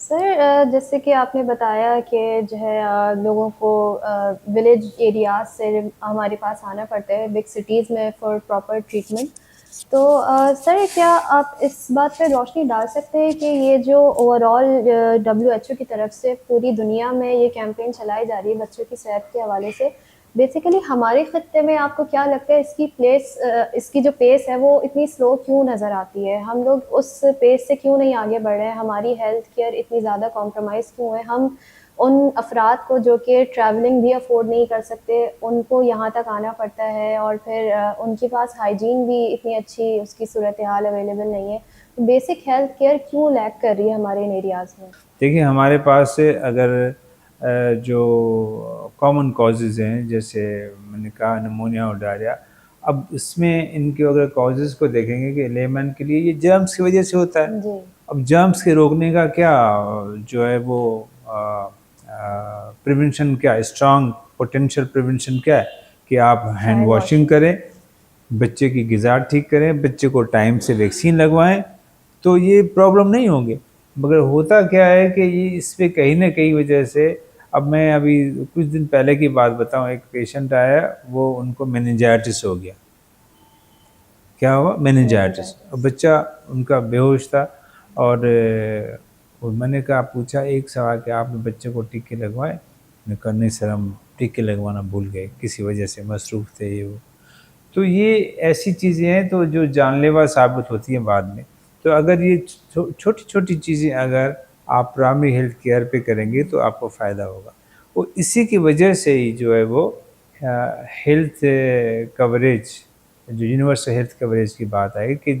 سر جیسے کہ آپ نے بتایا کہ جو ہے لوگوں کو ولیج ایریاز سے ہمارے پاس آنا پڑتا ہے بگ سٹیز میں فار پراپر ٹریٹمنٹ، تو سر کیا آپ اس بات پہ روشنی ڈال سکتے ہیں کہ یہ جو اوور آل WHO کی طرف سے پوری دنیا میں یہ کیمپین چلائی جا رہی ہے بچوں کی صحت کے حوالے سے، بیسیکلی ہمارے خطے میں آپ کو کیا لگتا ہے اس کی اس کی جو پیس ہے وہ اتنی سلو کیوں نظر آتی ہے؟ ہم لوگ اس پیس سے کیوں نہیں آگے بڑھ رہے ہیں؟ ہماری ہیلتھ کیئر اتنی زیادہ کمپرومائز کیوں ہے؟ ہم ان افراد کو جو کہ ٹریولنگ بھی افورڈ نہیں کر سکتے ان کو یہاں تک آنا پڑتا ہے، اور پھر ان کے پاس ہائیجین بھی اتنی اچھی اس کی صورتحال اویلیبل نہیں ہے، تو بیسک ہیلتھ کیئر کیوں لیک کر رہی ہے ہمارے ان ایریاز میں؟ دیکھیے ہمارے پاس سے اگر جو کامن کازز ہیں جیسے میں نے کہا نمونیا اور ڈائریا، اب اس میں ان کے اگر کازز کو دیکھیں گے کہ لیمن کے لیے یہ جرمس کی وجہ سے ہوتا ہے. جی اب جرمس کے روکنے کا کیا جو ہے وہ پریونشن کیا اسٹرانگ پوٹینشیل پریونشن کیا ہے کہ آپ ہینڈ واشنگ کریں، بچے کی غذا ٹھیک کریں، بچے کو ٹائم سے ویکسین لگوائیں تو یہ پرابلم نہیں ہوں گے. مگر ہوتا کیا ہے کہ یہ اس پہ کہیں نہ کہیں وجہ سے، اب میں ابھی کچھ دن پہلے کی بات بتاؤں، ایک پیشنٹ آیا وہ ان کو میننجائٹس ہو گیا. کیا ہوا؟ میننجائٹس. بچہ ان کا بے ہوش تھا اور میں نے کہا پوچھا ایک سوال کہ آپ نے بچے کو ٹیکے لگوائے؟ میں کہا نہیں سر ہم ٹیکے لگوانا بھول گئے کسی وجہ سے مصروف تھے یہ وہ. تو یہ ایسی چیزیں ہیں تو جو جان لیوا ثابت ہوتی ہیں بعد میں. تو اگر یہ چھوٹی چھوٹی چیزیں اگر آپ پرائمری ہیلتھ کیئر پہ کریں گے تو آپ کو فائدہ ہوگا. وہ اسی کی وجہ سے ہی جو ہے وہ ہیلتھ کوریج، جو یونیورسل ہیلتھ کوریج کی بات آئی کہ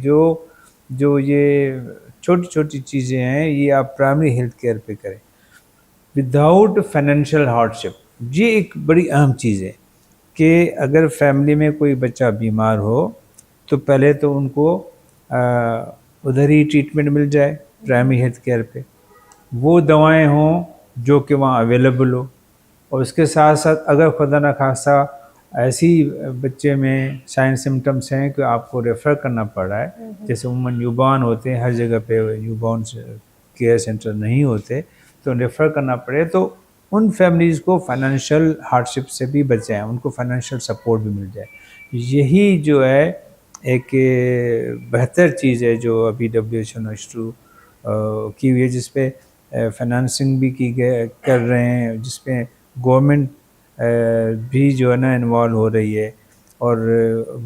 جو یہ چھوٹی چھوٹی چیزیں ہیں یہ آپ پرائمری ہیلتھ کیئر پہ کریں وداؤٹ فائنینشیل ہارڈشپ. یہ ایک بڑی اہم چیز ہے کہ اگر فیملی میں کوئی بچہ بیمار ہو تو پہلے تو ان کو ادھر ہی ٹریٹمنٹ مل جائے پرائمری ہیلتھ کیئر پہ، وہ دوائیں ہوں جو کہ وہاں اویلیبل ہو. اور اس کے ساتھ ساتھ اگر خدا نخواستہ ایسی بچے میں سائن سمٹمس ہیں کہ آپ کو ریفر کرنا پڑ رہا ہے، جیسے عموماً نیوبارن ہوتے ہیں، ہر جگہ پہ نیوبارن کیئر سینٹر نہیں ہوتے تو ریفر کرنا پڑے، تو ان فیملیز کو فائنینشیل ہارڈشپ سے بھی بچائیں، ان کو فائنینشیل سپورٹ بھی مل جائے. یہی جو ہے ایک بہتر چیز ہے جو ابھی WHO نے شروع کی ہوئی ہے، جس پہ فائنانسنگ بھی کر رہے ہیں، جس پہ گورنمنٹ بھی جو ہے نا انوالو ہو رہی ہے. اور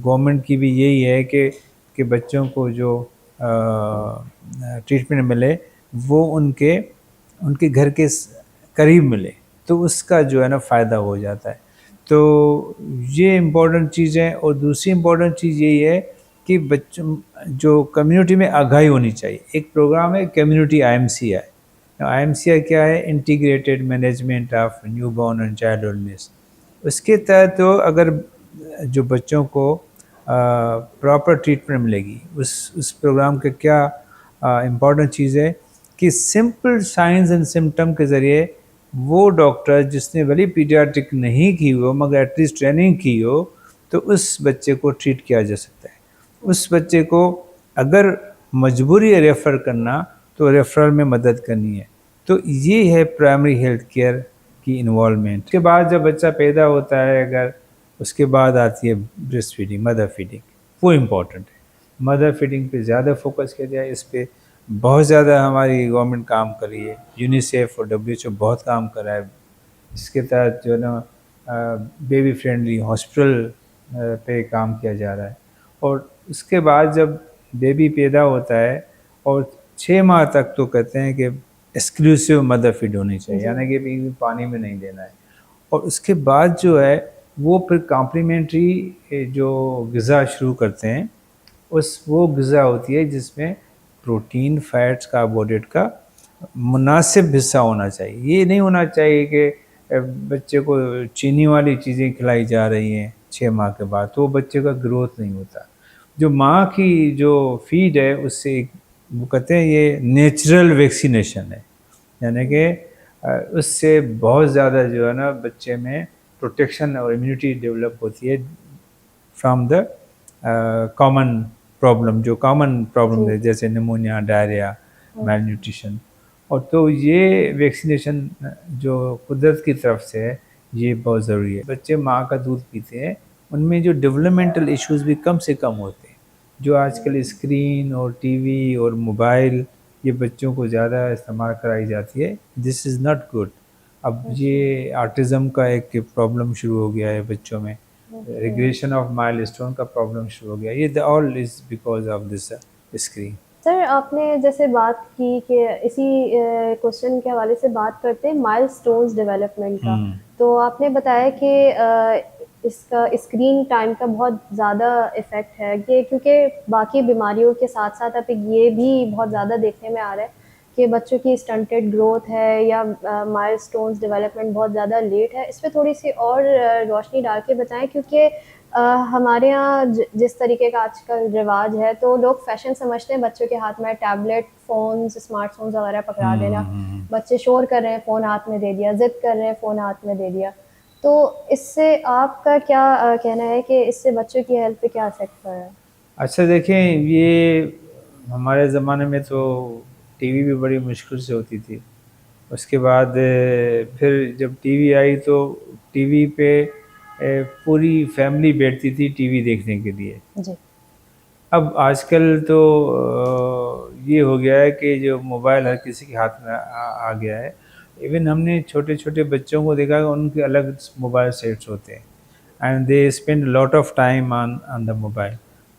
گورنمنٹ کی بھی یہی ہے کہ بچوں کو جو ٹریٹمنٹ ملے وہ ان کے گھر کے قریب ملے، تو اس کا جو ہے نا فائدہ ہو جاتا ہے. تو یہ امپورٹنٹ چیز ہے. اور دوسری امپورٹنٹ چیز یہی ہے کہ بچوں جو کمیونٹی میں آگاہی ہونی چاہیے. ایک پروگرام ہے کمیونٹی IMCI. IMCI کیا ہے؟ Integrated management of newborn and child illness. اس کے تحت تو اگر جو بچوں کو پراپر ٹریٹمنٹ ملے گی، اس پروگرام کا کیا امپورٹنٹ چیز ہے کہ سمپل سائنز اینڈ سمٹم کے ذریعے وہ ڈاکٹر جس نے بھلی پیڈیاٹرک نہیں کی ہو مگر ایٹ لیسٹ ٹریننگ کی ہو تو اس بچے کو ٹریٹ کیا جا سکتا ہے. اس بچے کو اگر مجبوری ہے ریفر کرنا تو ریفرل میں مدد کرنی ہے. تو یہ ہے پرائمری ہیلتھ کیئر کی انوالومنٹ. اس کے بعد جب بچہ پیدا ہوتا ہے اگر اس کے بعد آتی ہے بریسٹ فیڈنگ، مدر فیڈنگ، وہ امپورٹنٹ ہے. مدر فیڈنگ پہ زیادہ فوکس کیا جائے. اس پہ بہت زیادہ ہماری گورنمنٹ کام کر رہی ہے، یونیسیف اور WHO بہت کام کر رہا ہے. اس کے تحت جو ہے نا بیبی فرینڈلی ہاسپٹل پہ کام کیا جا رہا ہے. اور اس کے بعد جب بیبی پیدا ہوتا ہے اور 6 ماہ تک تو کہتے ہیں کہ ایکسکلوسیو مدر فیڈ ہونی چاہیے، یعنی کہ بیبی پانی میں نہیں دینا ہے. اور اس کے بعد جو ہے وہ پھر کمپلیمنٹری جو غذا شروع کرتے ہیں، وہ غذا ہوتی ہے جس میں پروٹین، فیٹس، کاربوہائیڈریٹ کا مناسب حصہ ہونا چاہیے. یہ نہیں ہونا چاہیے کہ بچے کو چینی والی چیزیں کھلائی جا رہی ہیں 6 ماہ کے بعد، تو وہ بچے کا گروتھ نہیں ہوتا. جو ماں کی جو فیڈ ہے اس سے وہ کہتے ہیں یہ نیچرل ویکسینیشن ہے، یعنی کہ اس سے بہت زیادہ جو ہے نا بچے میں پروٹیکشن اور امیونٹی ڈیولپ ہوتی ہے فرام دا کامن پرابلم، جو کامن پرابلم ہے جیسے نمونیا، ڈائریا، میل نیوٹریشن. اور تو یہ ویکسینیشن جو قدرت کی طرف سے ہے یہ بہت ضروری ہے. بچے ماں کا دودھ پیتے ہیں ان میں جو ڈیولپمنٹل ایشوز بھی کم سے کم ہوتے ہیں. جو آج کل اسکرین اور ٹی وی اور موبائل یہ بچوں کو زیادہ استعمال کرائی جاتی ہے, دس از ناٹ گڈ. اب یہ آٹزم کا ایک پرابلم شروع ہو گیا ہے بچوں میں, ریگریشن آف مائل اسٹون کا پرابلم شروع ہو گیا. یہ all is because of this screen. Sir آپ نے جیسے بات کی کہ اسی کوشچن کے حوالے سے بات کرتے ہیں مائل سٹونز ڈیولپمنٹ کا, تو آپ نے بتایا کہ اس کا اسکرین ٹائم کا بہت زیادہ افیکٹ ہے کہ کیونکہ باقی بیماریوں کے ساتھ ساتھ اب یہ بھی بہت زیادہ دیکھنے میں آ رہا ہے کہ بچوں کی اسٹنٹڈ گروتھ ہے یا مائل سٹونز ڈیولپمنٹ بہت زیادہ لیٹ ہے. اس پہ تھوڑی سی اور روشنی ڈال کے بتائیں, کیونکہ ہمارے یہاں جس طریقے کا آج کل رواج ہے تو لوگ فیشن سمجھتے ہیں بچوں کے ہاتھ میں ٹیبلٹ فونز اسمارٹ فونز وغیرہ پکڑا دینا, بچے شور کر رہے ہیں فون ہاتھ میں دے دیا, ضد کر رہے ہیں فون ہاتھ میں دے دیا. تو اس سے آپ کا کیا کہنا ہے کہ اس سے بچوں کی ہیلتھ پہ کیا افیکٹ پڑ رہا ہے؟ اچھا دیکھیں, یہ ہمارے زمانے میں تو ٹی وی بھی بڑی مشکل سے ہوتی تھی. اس کے بعد پھر جب ٹی وی آئی تو ٹی وی پہ پوری فیملی بیٹھتی تھی ٹی وی دیکھنے کے لیے. جی. اب آج کل تو یہ ہو گیا ہے کہ جو موبائل ہر کسی کے ہاتھ میں آ گیا ہے. ایون ہم نے چھوٹے چھوٹے بچوں کو دیکھا کہ ان کے الگ موبائل سیٹس ہوتے ہیں and they spend lot of time on the mobile.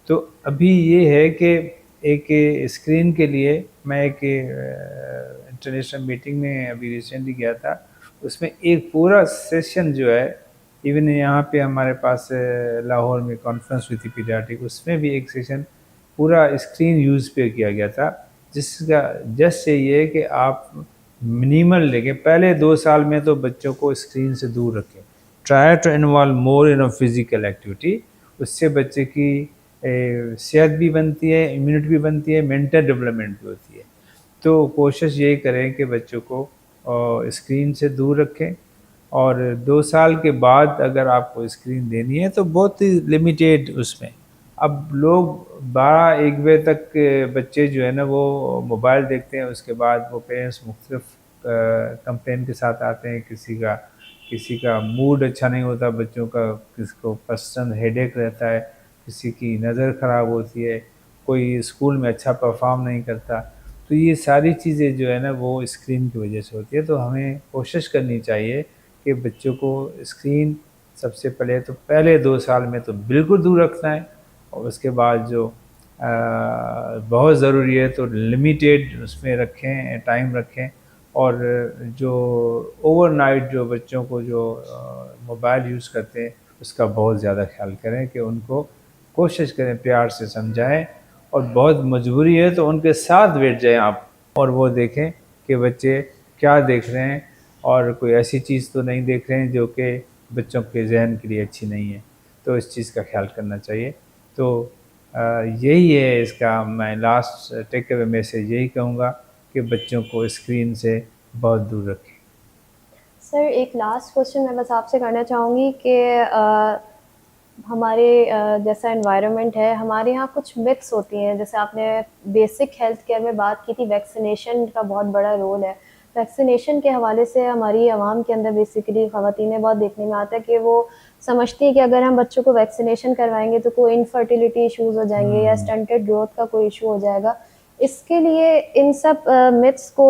تو ابھی یہ ہے کہ ایک اسکرین کے لیے میں ایک انٹرنیشنل میٹنگ میں ابھی ریسنٹلی گیا تھا, اس میں ایک پورا سیشن جو ہے, ایون یہاں پہ ہمارے پاس لاہور میں کانفرنس ہوئی تھی پیڈیاٹرک, اس میں بھی ایک سیشن پورا اسکرین یوز پہ کیا گیا تھا, جس کا جسٹ یہ ہے کہ آپ منیمل لے کے پہلے 2 سال میں تو بچوں کو اسکرین سے دور رکھیں. Try to involve more in physical activity. اس سے بچے کی صحت بھی بنتی ہے, امیونٹی بھی بنتی ہے, مینٹل ڈیولپمنٹ بھی ہوتی ہے. تو کوشش یہی کریں کہ بچوں کو اسکرین سے دور رکھیں, اور 2 سال کے بعد اگر آپ کو اسکرین دینی ہے تو بہت ہی لمیٹیڈ اس میں. اب لوگ 12-1 بجے تک بچے جو ہے نا وہ موبائل دیکھتے ہیں, اس کے بعد وہ پیرنٹس مختلف کمپلین کے ساتھ آتے ہیں. کسی کا موڈ اچھا نہیں ہوتا بچوں کا, کسی کو پرسنل ہیڈ ایک رہتا ہے, کسی کی نظر خراب ہوتی ہے, کوئی اسکول میں اچھا پرفارم نہیں کرتا. تو یہ ساری چیزیں جو ہے نا وہ اسکرین کی وجہ سے ہوتی ہے. تو ہمیں کوشش کرنی چاہیے کہ بچوں کو اسکرین سب سے پہلے 2 سال میں تو بالکل دور رکھنا ہے, اور اس کے بعد جو بہت ضروری ہے تو لمیٹیڈ اس میں رکھیں, ٹائم رکھیں. اور جو اوور نائٹ جو بچوں کو جو موبائل یوز کرتے ہیں اس کا بہت زیادہ خیال کریں, کہ ان کو کوشش کریں پیار سے سمجھائیں, اور بہت مجبوری ہے تو ان کے ساتھ بیٹھ جائیں آپ, اور وہ دیکھیں کہ بچے کیا دیکھ رہے ہیں, اور کوئی ایسی چیز تو نہیں دیکھ رہے ہیں جو کہ بچوں کے ذہن کے لیے اچھی نہیں ہے. تو اس چیز کا خیال کرنا چاہیے. تو یہی ہے اس کا میں لاسٹ ٹیک اوے میسیج یہی کہوں گا کہ بچوں کو اسکرین سے بہت دور رکھیں. سر ایک لاسٹ کوشچن میں بس آپ سے کرنا چاہوں گی کہ ہمارے جیسا انوائرمنٹ ہے ہمارے یہاں کچھ متس ہوتی ہیں, جیسے آپ نے بیسک ہیلتھ کیئر میں بات کی تھی, ویکسینیشن کا بہت بڑا رول ہے. ویکسینیشن کے حوالے سے ہماری عوام کے اندر بیسیکلی خواتینیں بہت دیکھنے میں آتا ہے کہ وہ سمجھتی ہیں کہ اگر ہم بچوں کو ویکسینیشن کروائیں گے تو کوئی انفرٹیلیٹی ایشوز ہو جائیں گے یا اسٹنٹڈ گروتھ کا کوئی ایشو ہو جائے گا. اس کے لیے ان سب متس کو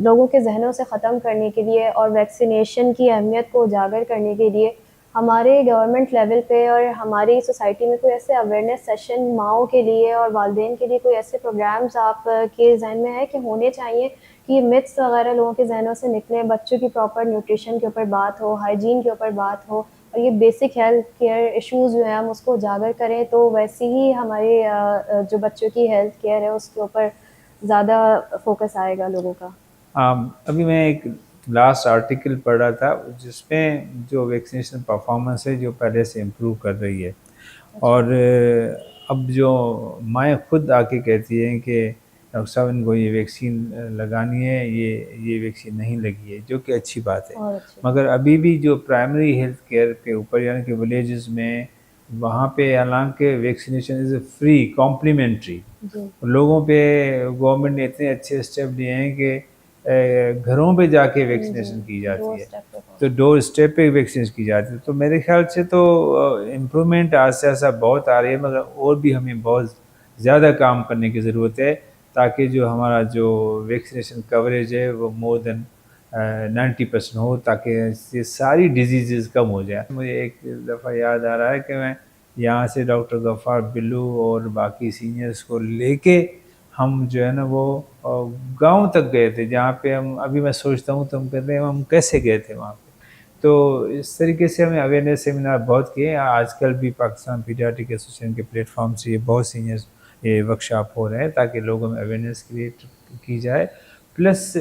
لوگوں کے ذہنوں سے ختم کرنے کے لیے اور ویکسینیشن کی اہمیت کو اجاگر کرنے کے لیے ہمارے گورنمنٹ لیول پہ اور ہماری سوسائٹی میں کوئی ایسے اویئرنیس سیشن ماؤں کے لیے اور والدین کے لیے کوئی ایسے پروگرامز آپ کے ذہن میں ہے کہ ہونے چاہیے کہ یہ متس وغیرہ لوگوں کے ذہنوں سے نکلیں, بچوں کی پراپر نیوٹریشن کے اوپر بات ہو, ہائیجین کے اوپر بات ہو, اور یہ بیسک ہیلتھ کیئر ایشوز جو ہیں ہم اس کو اجاگر کریں, تو ویسے ہی ہمارے جو بچوں کی ہیلتھ کیئر ہے اس کے اوپر زیادہ فوکس آئے گا لوگوں کا. ابھی میں ایک لاسٹ آرٹیکل پڑھ رہا تھا جس میں جو ویکسینیشن پرفارمنس ہے جو پہلے سے امپروو کر رہی ہے, اور اب جو مائیں خود آ کے کہتی ہیں کہ ڈاکٹر صاحب ان کو یہ ویکسین لگانی ہے, یہ ویکسین نہیں لگی ہے, جو کہ اچھی بات ہے. مگر ابھی بھی جو پرائمری ہیلتھ کیئر کے اوپر یعنی کہ ولیجز میں وہاں پہ حالانکہ ویکسینیشن از فری کمپلیمنٹری, لوگوں پہ گورنمنٹ نے اتنے اچھے اسٹیپ لیے ہیں کہ گھروں پہ جا کے ویکسینیشن کی جاتی ہے، تو ڈور اسٹیپ پہ ویکسینیشن کی جاتی ہے. تو میرے خیال سے تو امپرومنٹ آہستہ آہستہ بہت آ رہی ہے، مگر اور بھی ہمیں بہت زیادہ کام کرنے کی ضرورت ہے تاکہ جو ہمارا جو ویکسینیشن کوریج ہے وہ مور دین 90% ہو، تاکہ یہ ساری ڈیزیزز کم ہو جائے. مجھے ایک دفعہ یاد آ رہا ہے کہ میں یہاں سے ڈاکٹر غفار بلو اور باقی سینئرس کو لے کے ہم جو ہے نا وہ گاؤں تک گئے تھے، جہاں پہ ہم ابھی میں سوچتا ہوں تو ہم کہتے ہیں ہم کیسے گئے تھے وہاں پہ. تو اس طریقے سے ہمیں اویئرنیس سیمینار بہت کیے. آج کل بھی پاکستان پیڈیاٹرک ایسوسیشن کے پلیٹ فارم سے یہ بہت سینئرس یہ ورکشاپ ہو رہے ہیں تاکہ لوگوں میں اویئرنیس کریٹ کی جائے. پلس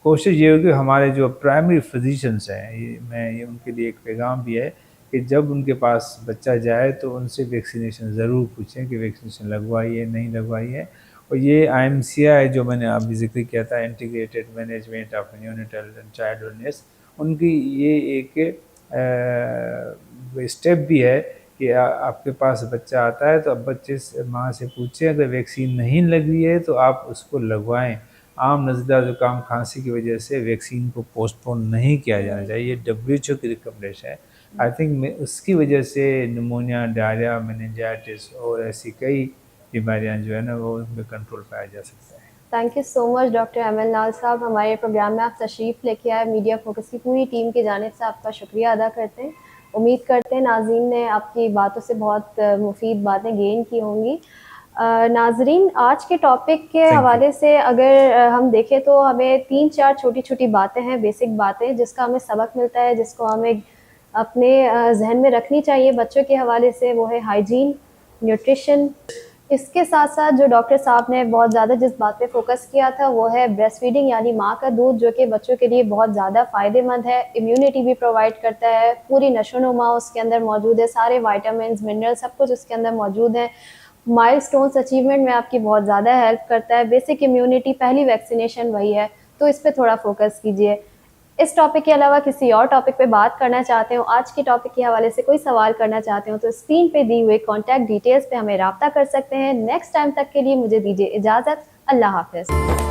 کوشش یہ ہوگی ہمارے جو پرائمری فزیشنس ہیں، میں یہ ان کے لیے ایک پیغام بھی ہے کہ جب ان کے پاس بچہ جائے تو ان سے ویکسینیشن ضرور پوچھیں کہ ویکسینیشن لگوائی ہے نہیں لگوائی ہے. اور یہ IMCI جو میں نے ابھی ذکر کیا تھا، integrated management of neonatal and child wellness, ان کی یہ ایک اسٹیپ بھی ہے کہ آپ کے پاس بچہ آتا ہے تو اب بچے سے ماں سے پوچھیں اگر ویکسین نہیں لگی ہے تو آپ اس کو لگوائیں. عام نزلہ زکام کھانسی کی وجہ سے ویکسین کو پوسٹ پون نہیں کیا جانا چاہیے، یہ WHO کی ریکمنڈیشن ہے. آئی تھنک اس کی وجہ سے نمونیا، ڈائریا، میننجائٹس اور ایسی کئی بیماریاں جو ہے نا وہ ان میں کنٹرول پایا جا سکتا ہے. Thank you so much doctor Emal نال صاحب، ہمارے پروگرام میں آپ تشریف لے کے آئے. میڈیا فوکس کی پوری ٹیم کی جانب سے آپ کا شکریہ ادا کرتے ہیں. امید کرتے ہیں ناظرین نے آپ کی باتوں سے بہت مفید باتیں گین کی ہوں گی. ناظرین، آج کے ٹاپک کے حوالے سے اگر ہم دیکھیں تو ہمیں 3-4 چھوٹی چھوٹی باتیں ہیں، بیسک باتیں جس کا ہمیں سبق ملتا ہے، جس کو ہمیں اپنے ذہن میں رکھنی چاہیے بچوں کے حوالے سے. وہ ہے ہائیجین، نیوٹریشن. اس کے ساتھ ساتھ جو ڈاکٹر صاحب نے بہت زیادہ جس بات پہ فوکس کیا تھا وہ ہے بریسٹ فیڈنگ، یعنی ماں کا دودھ، جو کہ بچوں کے لیے بہت زیادہ فائدہ مند ہے، امیونٹی بھی پرووائڈ کرتا ہے، پوری نشو و نما اس کے اندر موجود ہے، سارے وائٹامنز، منرل سب کچھ اس کے اندر موجود ہے. مائل سٹونز اچیومنٹ میں آپ کی بہت زیادہ ہیلپ کرتا ہے. بیسک امیونٹی، پہلی ویکسینیشن وہی ہے، تو اس پہ تھوڑا فوکس کیجیے. اس ٹاپک کے علاوہ کسی اور ٹاپک پہ بات کرنا چاہتے ہوں، آج کے ٹاپک کے حوالے سے کوئی سوال کرنا چاہتے ہوں، تو اسکرین پہ دی ہوئے کانٹیکٹ ڈیٹیلز پہ ہمیں رابطہ کر سکتے ہیں. نیکسٹ ٹائم تک کے لیے مجھے دیجیے اجازت. اللہ حافظ.